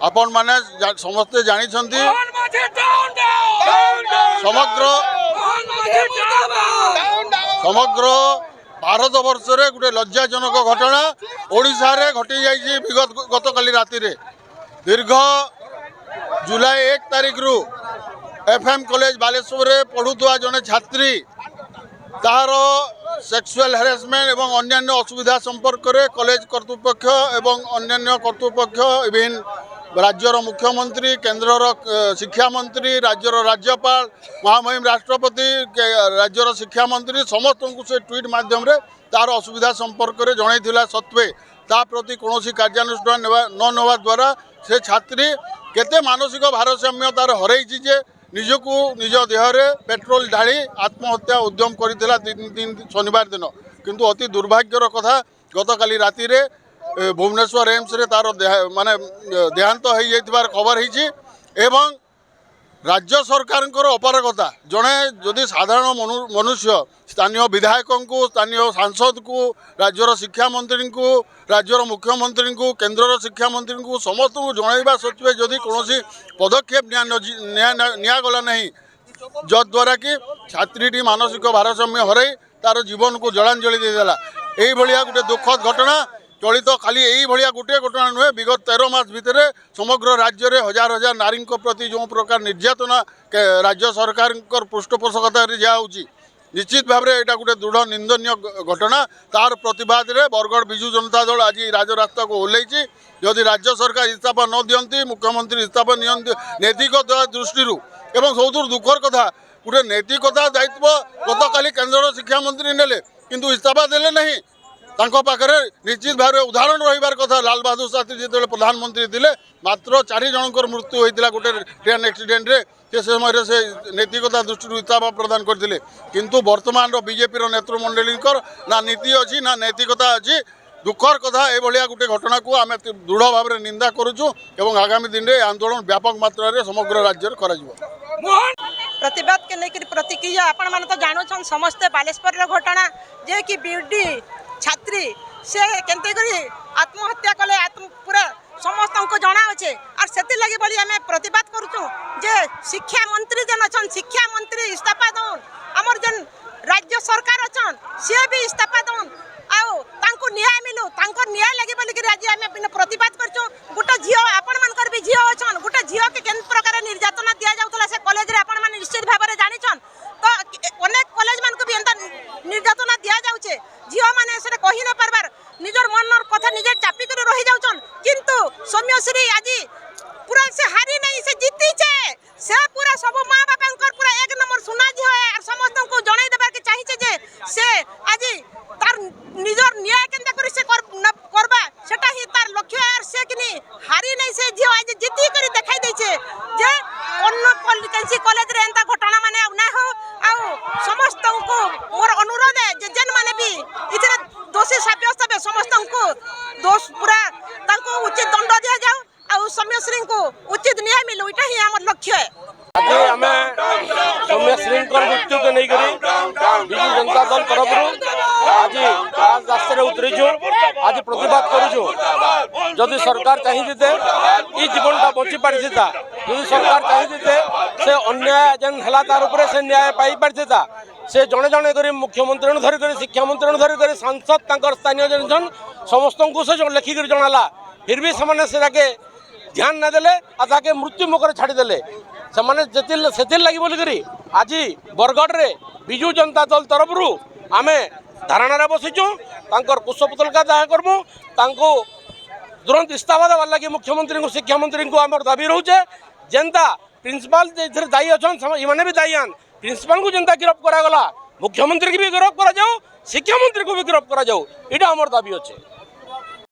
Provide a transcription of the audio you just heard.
आपण माने समस्ते जानी समग्र भारत वर्ष रे गोटे लज्जाजनक घटना ओडिशा रे घटी जाइए विगत गतकाली राति रे दीर्घ जुलाई 1 तारिख रु एफएम कॉलेज बालेश्वर रे पढ़ुवा जने छात्री तार सेक्सुअल हैरेसमेंट एवं अन्यान्य असुविधा संपर्क रे कॉलेज कर्तृपक्ष एवं अन्यान्य कर्तृपक्ष विभिन्न राज्यर मुख्यमंत्री केन्द्रर शिक्षा मंत्री राज्यर राज्यपाल महामहिम राष्ट्रपति राज्यर शिक्षा मंत्री समस्त को से ट्वीट माध्यम रे तार असुविधा संपर्क रे जणाइथिला सत्वे ता प्रति कोनोसी कार्यानुष्ठान न नेवा द्वारा से छात्री केते मानसिक भारसाम्य तार हरैछि जे निजको निज देहरे पेट्रोल ढाली आत्महत्या उद्यम करथिला दिन शनिवार दिन किंतु अति दुर्भाग्यर कथा गतकाली राति रे भुवनेश्वर एम्स रे तार माने देहांत हो जाइथिबार खबर हिची एवं राज्य सरकार अपारगता जड़े जदि साधारण मनुष्य स्थानीय विधायक को स्थानीय सांसद को राज्यर शिक्षा मंत्री को राज्यर मुख्यमंत्री को केन्द्र शिक्षा मंत्री को समस्त को जनइबा सत्वे जदि कौन पदक्षेप निगला नहीं जद्वारा कि छात्री मानसिक भारसाम्य हरई तार जीवन को जलांजलि देदेला यही गोटे दुखद घटना चलित खाली यही गोटे घटना नुहे विगत 13 मास भितर समग्र राज्य में हजार हजार नारी प्रति जो प्रकार निर्यातना राज्य सरकार पृष्ठपोषकता जाऊँगी निश्चित भाव में यहाँ गोटे दृढ़ निंदनीय घटना तार प्रतिवाद में बरगढ़ विजु जनता दल आज राजरास्ता को ओह्लैछि जदि राज्य सरकार इस्तीफा न दियंती मुख्यमंत्री इस्तीफा नियंती नैतिकता दृष्टि एवं सबुठ दुखर कथा गोटे नैतिकता दायित्व गतकाली केन्द्र शिक्षा मंत्री नेले किंतु इस्तीफा देले नहीं तांको पाखरे निश्चित भाव में उदाहरण रहिबार कथा लाल बहादुर शास्त्री जिते प्रधानमंत्री थे मात्र 4 जनकर मृत्यु होता गोटे ट्रेन एक्सीडेंट रे से समय से नैतिकता दृष्टि इस्तीफा प्रदान करते किंतु वर्तमान बीजेपी नेतृमंडली ना नीति अच्छी ना नैतिकता अच्छी दुखर कथा ये गोटे घटना को आम दृढ़ भाव में निंदा करुचु एवं आगामी दिन में आंदोलन व्यापक मात्रा रे समग्र राज्य प्रतिवाद के लेकर प्रतिक्रिया आपण मैंने तो जानून समस्ते बालेश्वर घटना जे कि बीडी छात्री से केंते करी आत्महत्या कले पूरा समस्त को जना अच्छे और से लगी बोली आम प्रतिवाद करुचु जे शिक्षा मंत्री जेन अच्छा शिक्षा मंत्री इस्तीफा दौन आमर जेन राज्य सरकार अच्छा सी भी इस्तीफा दौन आउ न्याय मिलू न्याय लगे बोलिक आज आम प्रतिवाद करचु गोटे झील आपण मानकर भी झील अच्छा गोटे झील के केन प्रकार निर्यातना दि जाऊला से कॉलेज रे आपण माने निश्चित भाव में जानिछन तो अनेक कॉलेज मान को भी एंता निर्यातना दि जाउछे झील माने से कहि न पारबार निजर मनर कथा निजे चापी कर रहि जाउछन किंतु सौम्यश्री आज पूरा से हारी नहीं से जीती छे से पूरा सब मां बापांकर पूरा एक नंबर सुना झील और समस्त को जणाई देबार के चाहि छे जे से आज तार निजर न्याय केंता करी से करबा सेटा ही तार लक्ष्य और से किनी हारी नहीं से झील आज जीती करी देखाई दै छे जे अन्य पॉलिटिकल कॉलेज रे एंता घटना माने ना हो आ समस्त को मोर अनुरोध है जे जन माने भी इतने दोषी साब्यस्त हे समस्त को दोष पूरा तांको उचित दंड दिया जाऊ आ सौम्यश्री को उचित न्याय मिलू इटा ही हमर लक्ष्य है आज आम सौम्यश्री मृत्यु के नहीं बिजु जनता दल तरफ आज रास्ता उतरीचु आज प्रतिवाद करुचु जदि सरकार चाहिए ये जीवनटा बची पारि जदि सरकार चाहिए से अन्याय जेन है तार उपरे से न्याय पाई पारि से जड़े जड़े कर मुख्यमंत्री धरिक शिक्षा मंत्री धरिक सांसद स्थानीय जन समस्त को से लेखिक जनाला फिर भी से ध्यान न देले आके मृत्यु मुखर छाड़ीदे से लगी बोलिकी आज बरगढ़ रे विजु जनता दल तरफ आम धारणा बसीचु कुशपुतलिका दाह करमु तुरंत इस्तीफा देवार लगे मुख्यमंत्री को शिक्षा मंत्री को आम दाबी रोचे जेनता प्रिंसिपाल दायी अच्छा इमाने भी दायी आन प्रिंसिपाल को जेनता गिरफ्त करागला मुख्यमंत्री की भी गिरफ्त करा जाओ शिक्षा मंत्री को भी गिरफ्त करा जाओ ये आम दाबी अच्छे।